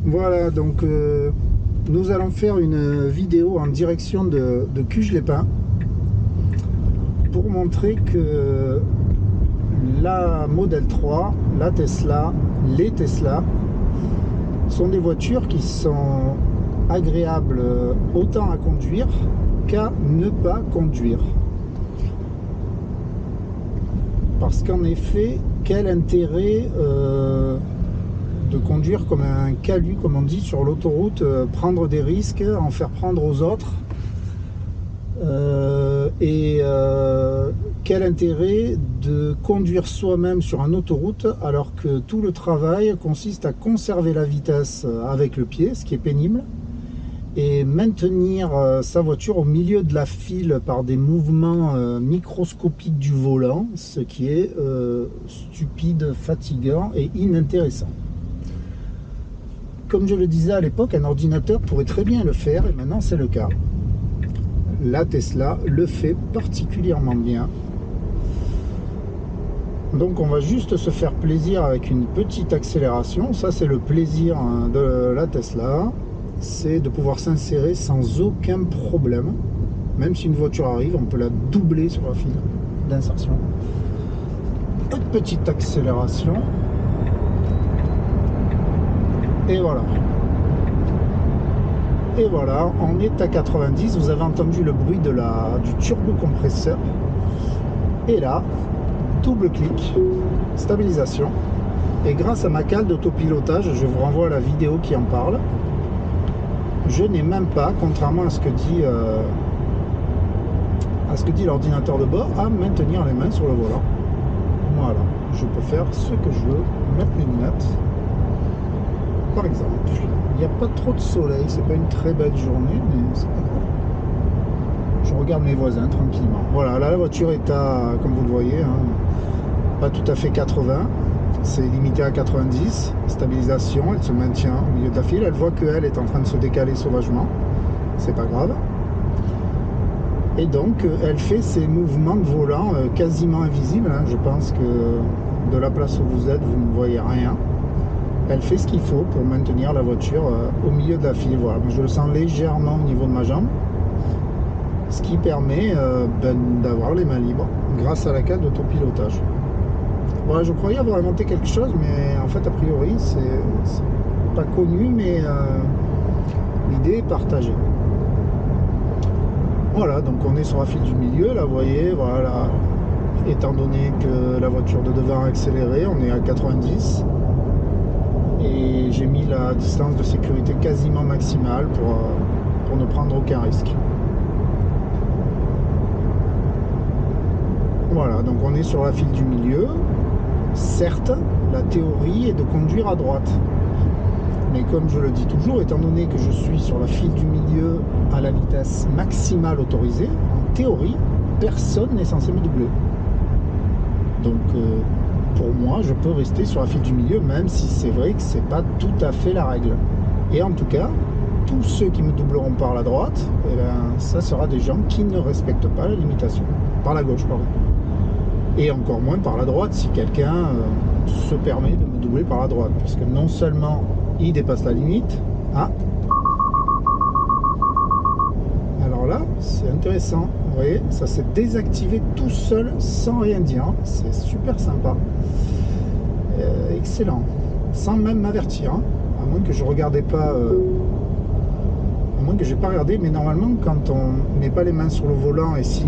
Voilà, donc nous allons faire une vidéo en direction de Cuges-les-Pins pour montrer que la Model 3, la Tesla, les Tesla sont des voitures qui sont agréables autant à conduire qu'à ne pas conduire. Parce qu'en effet, quel intérêt de conduire comme un calu, comme on dit, sur l'autoroute, prendre des risques, en faire prendre aux autres, quel intérêt de conduire soi-même sur une autoroute alors que tout le travail consiste à conserver la vitesse avec le pied, ce qui est pénible, et maintenir sa voiture au milieu de la file par des mouvements microscopiques du volant, ce qui est stupide, fatigant et inintéressant. Comme je le disais à l'époque, un ordinateur pourrait très bien le faire, et maintenant c'est le cas. La Tesla le fait particulièrement bien. Donc on va juste se faire plaisir avec une petite accélération. Ça, c'est le plaisir de la Tesla, c'est de pouvoir s'insérer sans aucun problème. Même si une voiture arrive, on peut la doubler sur la file d'insertion. Petite accélération. Et voilà. Et voilà, on est à 90. Vous avez entendu le bruit du turbocompresseur. Et là, double clic, stabilisation. Et grâce à ma cale d'autopilotage, je vous renvoie à la vidéo qui en parle, je n'ai même pas, contrairement à ce que dit l'ordinateur de bord, à maintenir les mains sur le volant. Voilà, je peux faire ce que je veux, mettre mes lunettes. Par exemple, il n'y a pas trop de soleil, c'est pas une très belle journée, mais c'est pas grave. Je regarde mes voisins tranquillement. Voilà, là la voiture est à, comme vous le voyez, pas tout à fait 80, c'est limité à 90, stabilisation, elle se maintient au milieu de la file, elle voit qu'elle est en train de se décaler sauvagement, c'est pas grave. Et donc elle fait ses mouvements de volant quasiment invisibles, je pense que de la place où vous êtes, vous ne voyez rien. Elle fait ce qu'il faut pour maintenir la voiture au milieu de la file. Voilà, je le sens légèrement au niveau de ma jambe, ce qui permet d'avoir les mains libres grâce à la cale d'autopilotage. Voilà, je croyais avoir inventé quelque chose, mais en fait, a priori, c'est pas connu, mais l'idée est partagée. Voilà, donc on est sur la file du milieu, là, vous voyez, voilà, étant donné que la voiture de devant a accéléré, on est à 90. Et j'ai mis la distance de sécurité quasiment maximale pour ne prendre aucun risque. Voilà, donc on est sur la file du milieu. Certes, la théorie est de conduire à droite. Mais comme je le dis toujours, étant donné que je suis sur la file du milieu à la vitesse maximale autorisée, en théorie, personne n'est censé me doubler. Donc pour moi, je peux rester sur la file du milieu, même si c'est vrai que c'est pas tout à fait la règle. Et en tout cas, tous ceux qui me doubleront par la droite, eh bien, ça sera des gens qui ne respectent pas la limitation. Par la gauche, pardon. Et encore moins par la droite, si quelqu'un se permet de me doubler par la droite. Parce que non seulement il dépasse la limite, alors là, c'est intéressant. Vous voyez, ça s'est désactivé tout seul, sans rien dire. C'est super sympa. Excellent. Sans même m'avertir. À moins que je regardais pas... à moins que j'ai pas regardé. Mais normalement, quand on met pas les mains sur le volant et si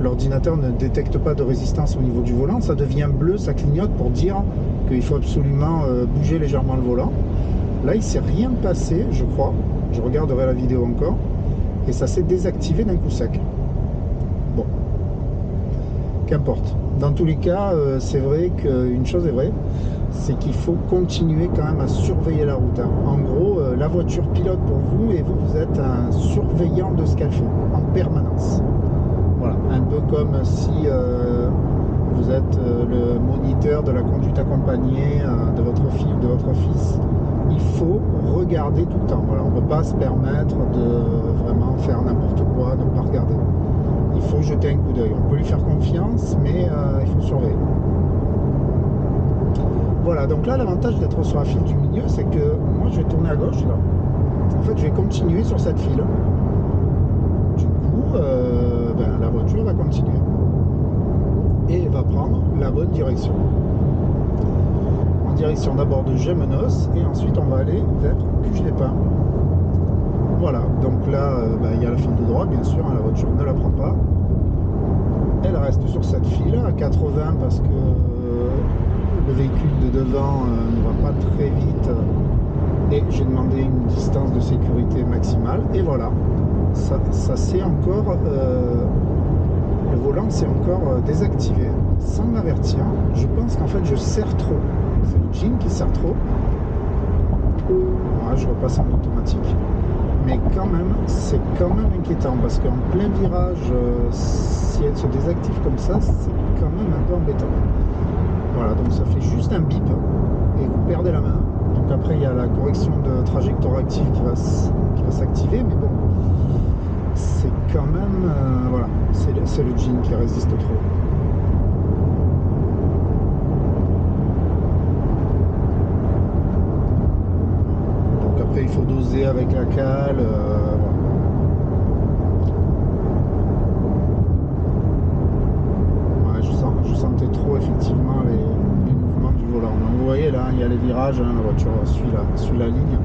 l'ordinateur ne détecte pas de résistance au niveau du volant, ça devient bleu, ça clignote pour dire qu'il faut absolument bouger légèrement le volant. Là, il s'est rien passé, je crois. Je regarderai la vidéo encore. Et ça s'est désactivé d'un coup sec. Bon, qu'importe. Dans tous les cas, c'est vrai qu'une chose est vraie, c'est qu'il faut continuer quand même à surveiller la route. En gros, la voiture pilote pour vous et vous êtes un surveillant de ce qu'elle fait en permanence. Voilà, un peu comme si vous êtes le moniteur de la conduite accompagnée de votre fille ou de votre fils. Il faut regarder tout le temps. Voilà, on ne peut pas se permettre de vraiment faire n'importe quoi, de ne pas regarder. Il faut jeter un coup d'œil. On peut lui faire confiance, mais il faut surveiller. Voilà, donc là, l'avantage d'être sur la file du milieu, c'est que moi, je vais tourner à gauche, là. En fait, je vais continuer sur cette file. Du coup, la voiture va continuer. Et va prendre la bonne direction. En direction d'abord de Gémenos, et ensuite, on va aller vers Cuges-les-Pins. Voilà, donc là, il y a la file de droite, bien sûr, hein, la voiture ne la prend pas. Elle reste sur cette file à 80 parce que le véhicule de devant ne va pas très vite et j'ai demandé une distance de sécurité maximale et voilà, ça c'est encore le volant s'est encore désactivé sans m'avertir. Je pense qu'en fait je serre trop, c'est le jean qui serre trop. Voilà, je repasse en automatique, mais quand même c'est quand même inquiétant parce qu'en plein virage si elle se désactive comme ça, c'est quand même un peu embêtant. Voilà, donc ça fait juste un bip et vous perdez la main. Donc après il y a la correction de trajectoire active qui va s'activer, mais bon, c'est quand même voilà, c'est le jean qui résiste trop. Donc après il faut doser avec la cale. Voilà. Je sentais trop effectivement les mouvements du volant. Donc vous voyez là, il y a les virages, hein, la voiture suit la ligne.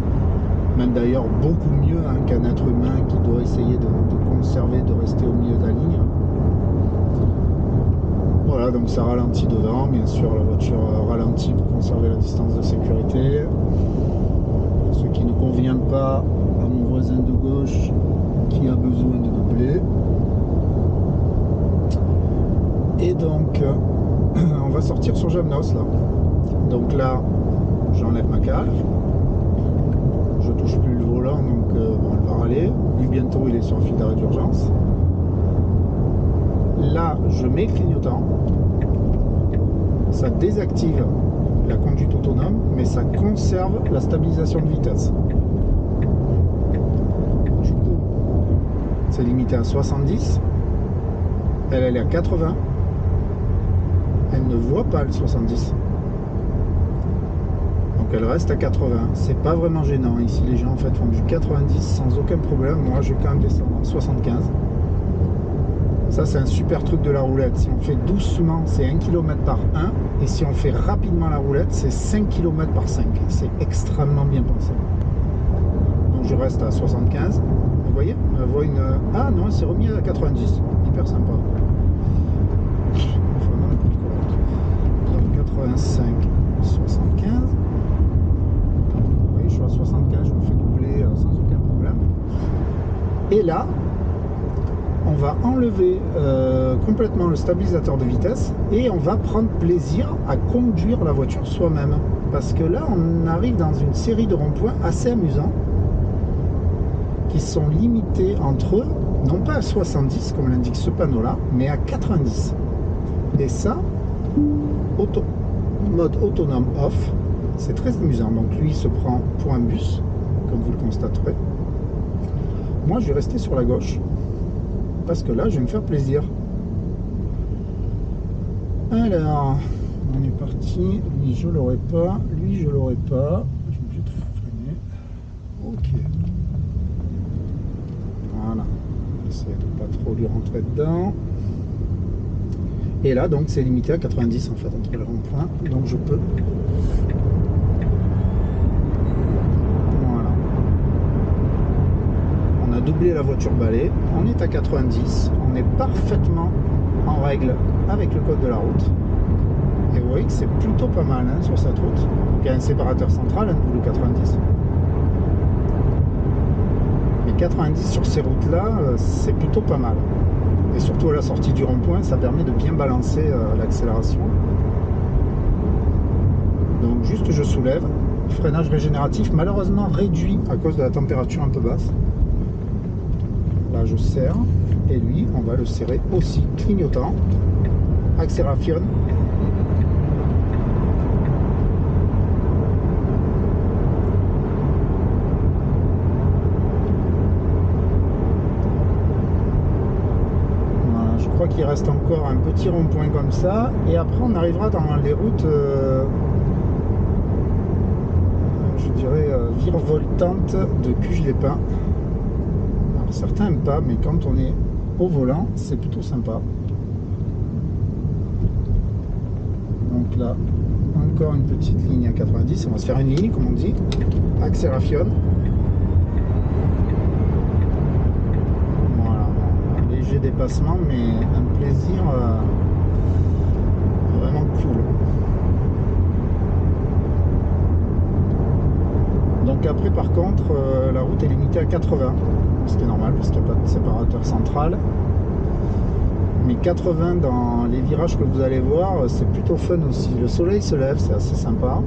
Même d'ailleurs beaucoup mieux hein, qu'un être humain qui doit essayer de conserver, de rester au milieu de la ligne. Voilà, donc ça ralentit devant, bien sûr la voiture ralentit pour conserver la distance de sécurité. Ce qui ne convient pas à mon voisin de gauche qui a besoin de doubler. Et donc on va sortir sur Gémenos là. Donc là j'enlève ma cale. Je touche plus le volant donc bon, elle va râler. Lui bientôt il est sur un fil d'arrêt d'urgence. Là je mets le clignotant. Ça désactive la conduite autonome mais ça conserve la stabilisation de vitesse. Du coup c'est limité à 70. Elle est à 80. Elle ne voit pas le 70. Donc elle reste à 80. C'est pas vraiment gênant. Ici les gens en fait font du 90 sans aucun problème. Moi je vais quand même descendre en 75. Ça c'est un super truc de la roulette. Si on fait doucement c'est 1 km par 1. Et si on fait rapidement la roulette c'est 5 km par 5. C'est extrêmement bien pensé. Donc je reste à 75. Vous voyez, on voit une... Ah non, elle s'est remis à 90. Hyper sympa. Vraiment plus correct. Donc 85, 75. Je suis à 75, je me fais doubler sans aucun problème. Et là, on va enlever complètement le stabilisateur de vitesse et on va prendre plaisir à conduire la voiture soi-même. Parce que là, on arrive dans une série de ronds-points assez amusants qui sont limités entre eux, non pas à 70 comme l'indique ce panneau-là, mais à 90. Et ça, mode autonome off. C'est très amusant. Donc lui il se prend pour un bus, comme vous le constaterez. Moi je vais rester sur la gauche parce que là je vais me faire plaisir. Alors on est parti. Lui je l'aurai pas, lui je l'aurai pas. Je suis obligé de freiner. Ok. Voilà. Essayer de pas trop lui rentrer dedans. Et là donc c'est limité à 90 en fait entre les ronds-points. Donc je peux. Doubler la voiture balai, on est à 90, on est parfaitement en règle avec le code de la route et vous voyez que c'est plutôt pas mal hein, sur cette route. Donc il y a un séparateur central, un double 90, mais 90 sur ces routes là c'est plutôt pas mal et surtout à la sortie du rond-point ça permet de bien balancer l'accélération. Donc juste je soulève, freinage régénératif malheureusement réduit à cause de la température un peu basse. Là je serre et lui on va le serrer aussi, clignotant, accélération. Voilà, je crois qu'il reste encore un petit rond-point comme ça et après on arrivera dans les routes virevoltante de Cuge-les-Pins. Alors certains n'aiment pas, mais quand on est au volant, c'est plutôt sympa. Donc là, encore une petite ligne à 90. On va se faire une ligne, comme on dit. Accélération. Voilà, un léger dépassement, mais un plaisir vraiment cool. Donc après, par contre, la route est limitée à 80, ce qui est normal parce qu'il n'y a pas de séparateur central. Mais 80 dans les virages que vous allez voir, c'est plutôt fun aussi. Le soleil se lève, c'est assez sympa.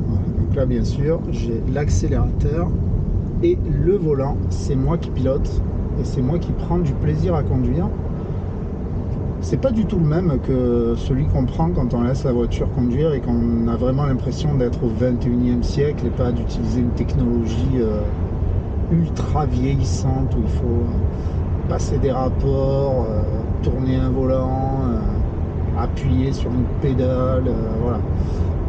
Voilà, donc là, bien sûr, j'ai l'accélérateur et le volant. C'est moi qui pilote et c'est moi qui prends du plaisir à conduire. C'est pas du tout le même que celui qu'on prend quand on laisse la voiture conduire et qu'on a vraiment l'impression d'être au 21e siècle et pas d'utiliser une technologie ultra vieillissante où il faut passer des rapports, tourner un volant, appuyer sur une pédale, voilà.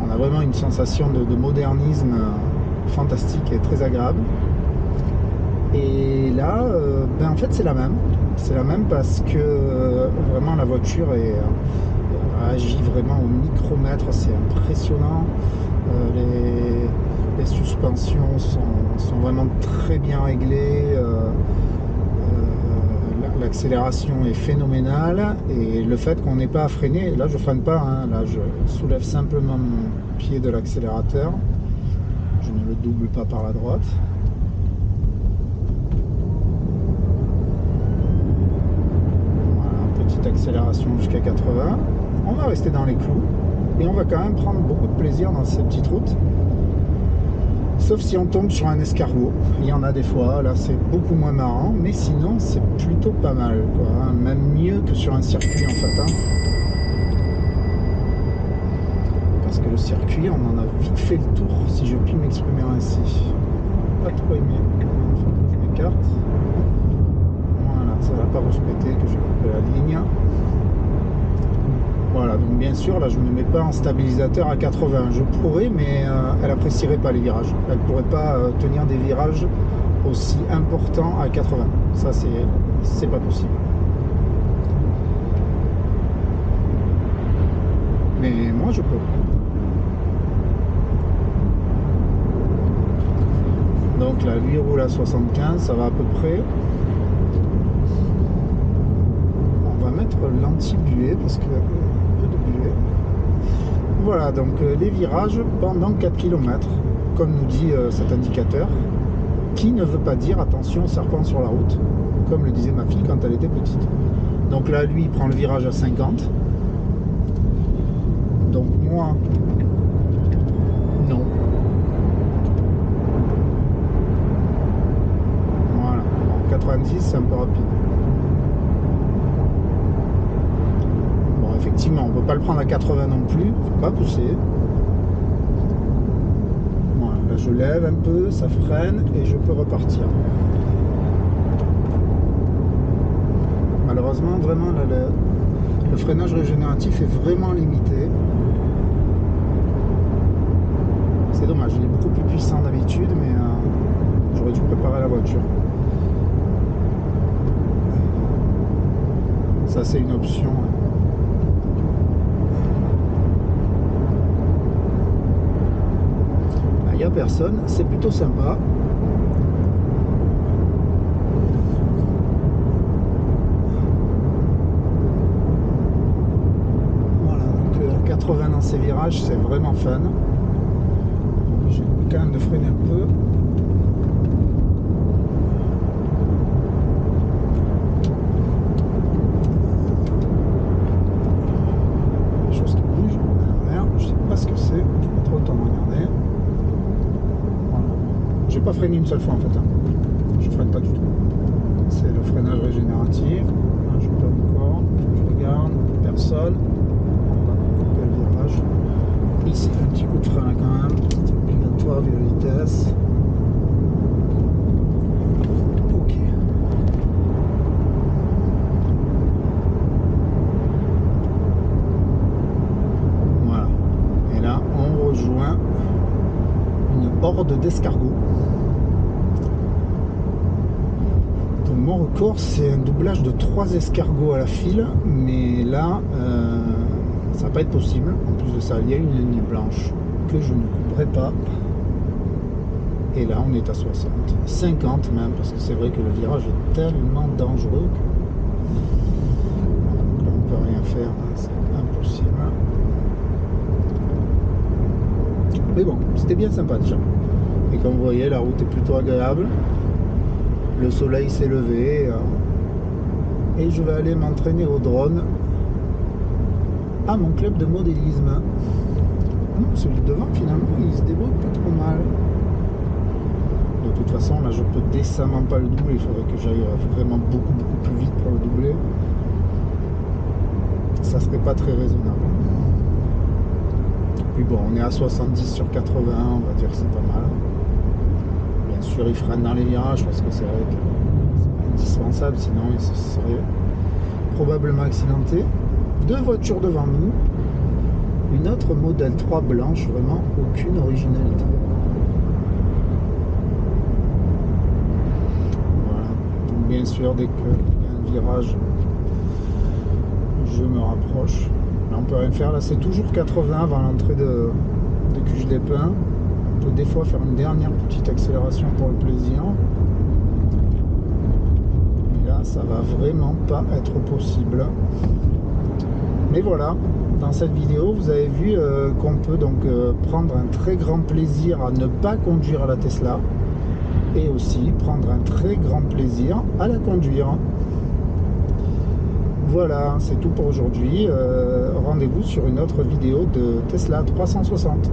On a vraiment une sensation de modernisme fantastique et très agréable. Et là, ben en fait c'est la même. C'est la même parce que vraiment la voiture agit vraiment au micromètre, c'est impressionnant. Les suspensions sont vraiment très bien réglées. L'accélération est phénoménale et le fait qu'on n'ait pas à freiner, là je freine pas, hein, là je soulève simplement mon pied de l'accélérateur, je ne le double pas par la droite. Voilà, petite accélération jusqu'à 80, on va rester dans les clous et on va quand même prendre beaucoup de plaisir dans ces petites routes. Sauf si on tombe sur un escargot, il y en a des fois, là c'est beaucoup moins marrant, mais sinon c'est plutôt pas mal, quoi, hein. Même mieux que sur un circuit en fait, hein. Parce que le circuit, on en a vite fait le tour, si je puis m'exprimer ainsi. Pas trop aimé, il faut que je m'écarte. Voilà, ça va pas vous péter que j'ai coupé la ligne. Voilà, donc bien sûr, là je ne me mets pas en stabilisateur à 80. Je pourrais, mais elle apprécierait pas les virages. Elle ne pourrait pas tenir des virages aussi importants à 80. Ça, c'est pas possible. Mais moi, je peux. Donc là, lui roule à 75, ça va à peu près. On va mettre l'anti-buée parce que peu de buée. Voilà, donc les virages pendant 4 km, comme nous dit cet indicateur, qui ne veut pas dire attention serpent sur la route, comme le disait ma fille quand elle était petite. Donc là, lui, il prend le virage à 50. Donc moi, non. Voilà, en 90, c'est un peu rapide. Bon, effectivement, on ne peut pas le prendre à 80 non plus, il ne faut pas pousser. Voilà, là je lève un peu, ça freine et je peux repartir. Malheureusement, vraiment, là, le freinage régénératif est vraiment limité. C'est dommage, il est beaucoup plus puissant d'habitude, mais j'aurais dû préparer la voiture. Ça, c'est une option. Il n'y a personne, c'est plutôt sympa. Voilà, donc 80 dans ces virages, c'est vraiment fun. J'ai quand même de freiner un peu. Des choses qui bougent à l'arrière, je sais pas ce que c'est, j'ai pas trop le temps de regarder. Voilà. J'ai pas freiné une seule fois en fait, hein. Je freine pas du tout. C'est le freinage régénératif. Là, je peux encore, je regarde, personne. On va couper le virage. Ici, un petit coup de frein là quand même, c'est obligatoire vu la vitesse. Ok. horde d'escargots. Donc mon record, c'est un doublage de 3 escargots à la file, mais là, ça va pas être possible. En plus de ça, il y a une ligne blanche que je ne couperai pas. Et là, on est à 60, 50 même, parce que c'est vrai que le virage est tellement dangereux que là, on peut rien faire, c'est impossible. Mais bon, c'était bien sympa déjà. Et comme vous voyez, la route est plutôt agréable. Le soleil s'est levé. Et je vais aller m'entraîner au drone à mon club de modélisme. Celui de devant, finalement, il se débrouille pas trop mal. De toute façon, là, je peux décemment pas le doubler. Il faudrait que j'aille vraiment beaucoup plus vite pour le doubler. Ça serait pas très raisonnable. Puis bon, on est à 70 sur 80, on va dire que c'est pas mal. Bien sûr, il freine dans les virages parce que c'est vrai que c'est indispensable, sinon il se serait probablement accidenté. 2 voitures devant nous, une autre modèle 3 blanche, vraiment aucune originalité. Voilà. Donc bien sûr, dès qu'il y a un virage, je me rapproche. Là, on peut rien faire. Là, c'est toujours 80 avant l'entrée de Cuge des Pins. On peut des fois faire une dernière petite accélération pour le plaisir. Mais là, ça va vraiment pas être possible. Mais voilà, dans cette vidéo, vous avez vu qu'on peut donc prendre un très grand plaisir à ne pas conduire la Tesla et aussi prendre un très grand plaisir à la conduire. Voilà, c'est tout pour aujourd'hui. Rendez-vous sur une autre vidéo de Tesla 360.